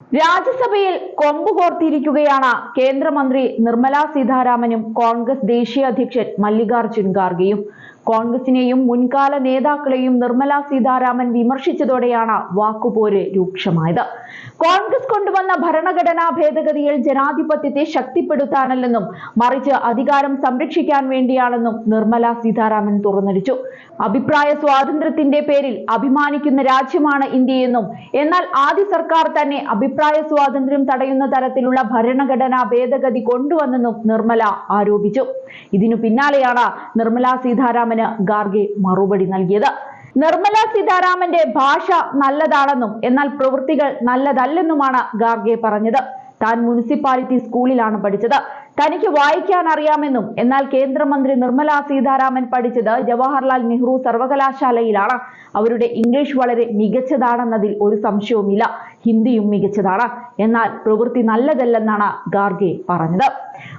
രാജ്യസഭയിൽ കൊമ്പുകോർത്തിയിരിക്കുകയാണ് കേന്ദ്രമന്ത്രി നിർമ്മല സീതാരാമനും കോൺഗ്രസ് ദേശീയ അധ്യക്ഷൻ മല്ലികാർജുൻ ഖാർഗെയും. കോൺഗ്രസിനെയും മുൻകാല നേതാക്കളെയും നിർമ്മല സീതാരാമൻ വിമർശിച്ചതോടെയാണ് വാക്കുപോര് രൂക്ഷമായത്. കോൺഗ്രസ് കൊണ്ടുവന്ന ഭരണഘടനാ ഭേദഗതിയിൽ ജനാധിപത്യത്തെ ശക്തിപ്പെടുത്താനല്ലെന്നും മറിച്ച് അധികാരം സംരക്ഷിക്കാൻ വേണ്ടിയാണെന്നും നിർമ്മല സീതാരാമൻ തുറന്നടിച്ചു. അഭിപ്രായ സ്വാതന്ത്ര്യത്തിന്റെ പേരിൽ അഭിമാനിക്കുന്ന രാജ്യമാണ് ഇന്ത്യയെന്നും എന്നാൽ ആദ്യ സർക്കാർ തന്നെ അഭിപ്രായ സ്വാതന്ത്ര്യം തടയുന്ന തരത്തിലുള്ള ഭരണഘടനാ ഭേദഗതി കൊണ്ടുവന്നെന്നും നിർമ്മല ആരോപിച്ചു. ഇതിനു പിന്നാലെയാണ് നിർമ്മല സീതാരാമന് ഖാർഗെ മറുപടി നൽകിയത്. നിർമ്മല സീതാരാമന്റെ ഭാഷ നല്ലതാണെന്നും എന്നാൽ പ്രവൃത്തികൾ നല്ലതല്ലെന്നുമാണ് ഖാർഗെ പറഞ്ഞത്. താൻ മുനിസിപ്പാലിറ്റി സ്കൂളിലാണ് പഠിച്ചത്. തനിക്ക് വായിക്കാൻ അറിയാമെന്നും എന്നാൽ കേന്ദ്രമന്ത്രി നിർമ്മല സീതാരാമൻ പഠിച്ചത് ജവഹർലാൽ നെഹ്റു സർവകലാശാലയിലാണ്. അവരുടെ ഇംഗ്ലീഷ് വളരെ മികച്ചതാണെന്നതിൽ ഒരു സംശയവുമില്ല. ഹിന്ദിയും മികച്ചതാണ്. എന്നാൽ പ്രവൃത്തി നല്ലതല്ലെന്നാണ് ഖാർഗെ പറഞ്ഞത്.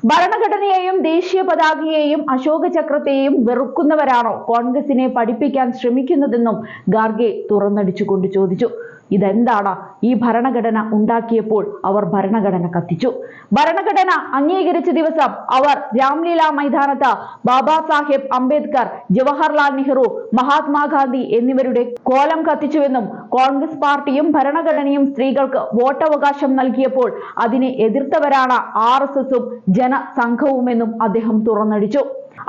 ഭരണഘടനയെയും ദേശീയ പതാകയെയും അശോക ചക്രത്തെയും വെറുക്കുന്നവരാണോ കോൺഗ്രസിനെ പഠിപ്പിക്കാൻ ശ്രമിക്കുന്നതെന്നും ഖാർഗെ തുറന്നടിച്ചുകൊണ്ട് ചോദിച്ചു. ഇതെന്താണ്? ഈ ഭരണഘടന ഉണ്ടാക്കിയപ്പോൾ അവർ ഭരണഘടന കത്തിച്ചു. ഭരണഘടന അംഗീകരിച്ച ദിവസം അവർ രാംലീല മൈതാനത്ത് ബാബാ സാഹേബ് അംബേദ്കർ, ജവഹർലാൽ നെഹ്റു, മഹാത്മാഗാന്ധി എന്നിവരുടെ കോലം കത്തിച്ചുവെന്നും കോൺഗ്രസ് പാർട്ടിയും ഭരണഘടനയും സ്ത്രീകൾക്ക് വോട്ടവകാശം നൽകിയപ്പോൾ അതിനെ എതിർത്തവരാണ് RSSും ജനസംഘവുമെന്നും അദ്ദേഹം തുറന്നടിച്ചു.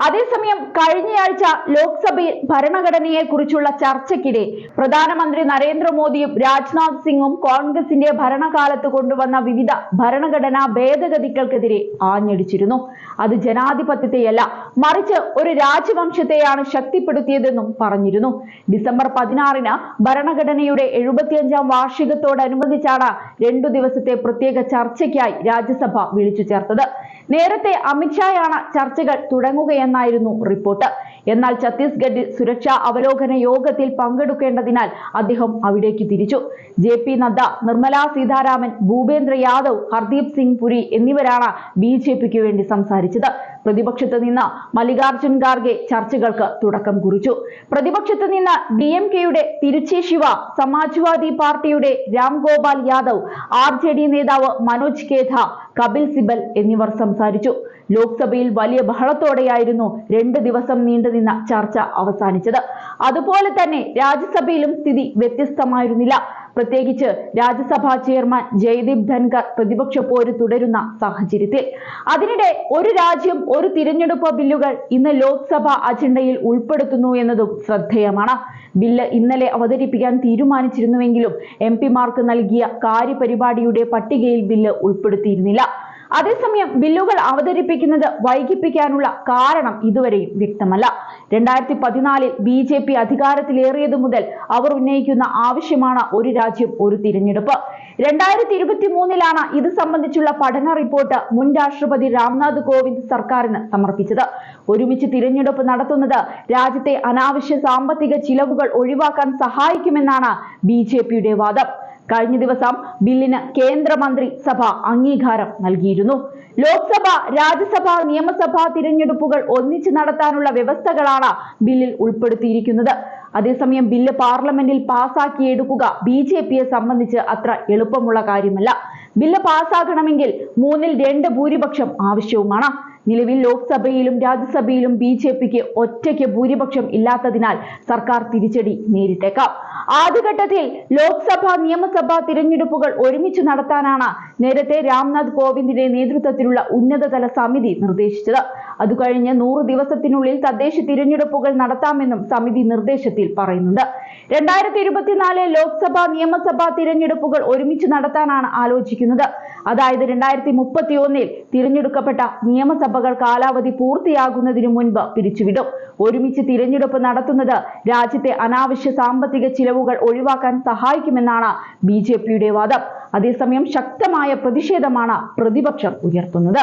അതേസമയം കഴിഞ്ഞയാഴ്ച ലോക്സഭയിൽ ഭരണഘടനയെ കുറിച്ചുള്ള ചർച്ചയ്ക്കിടെ പ്രധാനമന്ത്രി നരേന്ദ്രമോദിയും രാജ്നാഥ് സിംഗും കോൺഗ്രസിന്റെ ഭരണകാലത്ത് കൊണ്ടുവന്ന വിവിധ ഭരണഘടനാ ഭേദഗതികൾക്കെതിരെ ആഞ്ഞടിച്ചിരുന്നു. അത് ജനാധിപത്യത്തെയല്ല മറിച്ച് ഒരു രാജവംശത്തെയാണ് ശക്തിപ്പെടുത്തിയതെന്നും പറഞ്ഞിരുന്നു. ഡിസംബർ 16-ന് ഭരണഘടനയുടെ 75-ാം വാർഷികത്തോടനുബന്ധിച്ചാണ് 2 ദിവസത്തെ പ്രത്യേക ചർച്ചയ്ക്കായി രാജ്യസഭ വിളിച്ചു ചേർത്തത്. നേരത്തെ അമിത്ഷായാണ് ചർച്ചകൾ തുടങ്ങുകയെന്നായിരുന്നു റിപ്പോർട്ട്. എന്നാൽ ഛത്തീസ്ഗഡിൽ സുരക്ഷാ അവലോകന യോഗത്തിൽ പങ്കെടുക്കേണ്ടതിനാൽ അദ്ദേഹം അവിടേക്ക് തിരിച്ചു. JP നദ്ദ, നിർമ്മല സീതാരാമൻ, ഭൂപേന്ദ്ര യാദവ്, ഹർദീപ് സിംഗ് പുരി എന്നിവരാണ് BJPക്ക് വേണ്ടി സംസാരിച്ചത്. പ്രതിപക്ഷത്ത് നിന്ന് മല്ലികാർജുൻ ഖാർഗെ ചർച്ചകൾക്ക് തുടക്കം കുറിച്ചു. പ്രതിപക്ഷത്ത് നിന്ന് DMKയുടെ തിരുച്ചി ശിവ, സമാജ്വാദി പാർട്ടിയുടെ രാംഗോപാൽ യാദവ്, RJD നേതാവ് മനോജ് കേഥ, കപിൽ സിബൽ എന്നിവർ സംസാരിച്ചു. ലോക്സഭയിൽ വലിയ ബഹളത്തോടെയായിരുന്നു 2 ദിവസം നീണ്ടുനിന്ന ചർച്ച അവസാനിച്ചത്. അതുപോലെ തന്നെ രാജ്യസഭയിലും സ്ഥിതി വ്യത്യസ്തമായിരുന്നില്ല. പ്രത്യേകിച്ച് രാജ്യസഭാ ചെയർമാൻ ജയ്ദീപ് ധൻഖർ പ്രതിപക്ഷ പോര് തുടരുന്ന സാഹചര്യത്തിൽ. അതിനിടെ ഒരു രാജ്യം ഒരു തിരഞ്ഞെടുപ്പ് ബില്ലുകൾ ഇന്ന് ലോക്സഭാ അജണ്ടയിൽ ഉൾപ്പെടുത്തുന്നു എന്നതും ശ്രദ്ധേയമാണ്. ബില്ല് ഇന്നലെ അവതരിപ്പിക്കാൻ തീരുമാനിച്ചിരുന്നുവെങ്കിലും MP-മാർക്ക് നൽകിയ കാര്യപരിപാടിയുടെ പട്ടികയിൽ ബില്ല് ഉൾപ്പെടുത്തിയിരുന്നില്ല. അതേസമയം ബില്ലുകൾ അവതരിപ്പിക്കുന്നത് വൈകിപ്പിക്കാനുള്ള കാരണം ഇതുവരെയും വ്യക്തമല്ല. 2014-ൽ BJP അധികാരത്തിലേറിയതു മുതൽ അവർ ഉന്നയിക്കുന്ന ആവശ്യമാണ് ഒരു രാജ്യം ഒരു തിരഞ്ഞെടുപ്പ്. 2023-ലാണ് ഇത് സംബന്ധിച്ചുള്ള പഠന റിപ്പോർട്ട് മുൻ രാഷ്ട്രപതി രാംനാഥ് കോവിന്ദ് സർക്കാരിന് സമർപ്പിച്ചത്. ഒരുമിച്ച് തിരഞ്ഞെടുപ്പ് നടത്തുന്നത് രാജ്യത്തെ അനാവശ്യ സാമ്പത്തിക ചിലവുകൾ ഒഴിവാക്കാൻ സഹായിക്കുമെന്നാണ് BJPയുടെ വാദം. കഴിഞ്ഞ ദിവസം ബില്ലിന് കേന്ദ്രമന്ത്രി സഭ അംഗീകാരം നൽകിയിരുന്നു. ലോക്സഭ, രാജ്യസഭ, നിയമസഭാ തിരഞ്ഞെടുപ്പുകൾ ഒന്നിച്ച് നടത്താനുള്ള വ്യവസ്ഥകളാണ് ബില്ലിൽ ഉൾപ്പെടുത്തിയിരിക്കുന്നത്. അതേസമയം ബില്ല് പാർലമെന്റിൽ പാസാക്കിയെടുക്കുക BJPയെ സംബന്ധിച്ച് അത്ര എളുപ്പമുള്ള കാര്യമല്ല. ബില്ല് പാസാകണമെങ്കിൽ 3/2 ഭൂരിപക്ഷം ആവശ്യവുമാണ്. നിലവിൽ ലോക്സഭയിലും രാജ്യസഭയിലും BJPക്ക് ഒറ്റയ്ക്ക് ഭൂരിപക്ഷം ഇല്ലാത്തതിനാൽ സർക്കാർ തിരിച്ചടി നേരിട്ടേക്കാം. ആദ്യഘട്ടത്തിൽ ലോക്സഭ, നിയമസഭാ തിരഞ്ഞെടുപ്പുകൾ ഒരുമിച്ച് നടത്താനാണ് നേരത്തെ രാംനാഥ് കോവിന്ദിന്റെ നേതൃത്വത്തിലുള്ള ഉന്നതതല സമിതി നിർദ്ദേശിച്ചത്. അതുകഴിഞ്ഞ് 100 ദിവസത്തിനുള്ളിൽ തദ്ദേശ തിരഞ്ഞെടുപ്പുകൾ നടത്താമെന്നും സമിതി നിർദ്ദേശത്തിൽ പറയുന്നുണ്ട്. 2024 ലോക്സഭാ, നിയമസഭാ തിരഞ്ഞെടുപ്പുകൾ ഒരുമിച്ച് നടത്താനാണ് ആലോചിക്കുന്നത്. അതായത് 2031-ൽ തിരഞ്ഞെടുക്കപ്പെട്ട നിയമസഭകൾ കാലാവധി പൂർത്തിയാകുന്നതിനു മുൻപ് പിരിച്ചുവിടും. ഒരുമിച്ച് തിരഞ്ഞെടുപ്പ് നടത്തുന്നത് രാജ്യത്തെ അനാവശ്യ സാമ്പത്തിക ചിലവുകൾ ഒഴിവാക്കാൻ സഹായിക്കുമെന്നാണ് BJPയുടെ വാദം. അതേസമയം ശക്തമായ പ്രതിഷേധമാണ് പ്രതിപക്ഷം ഉയർത്തുന്നത്.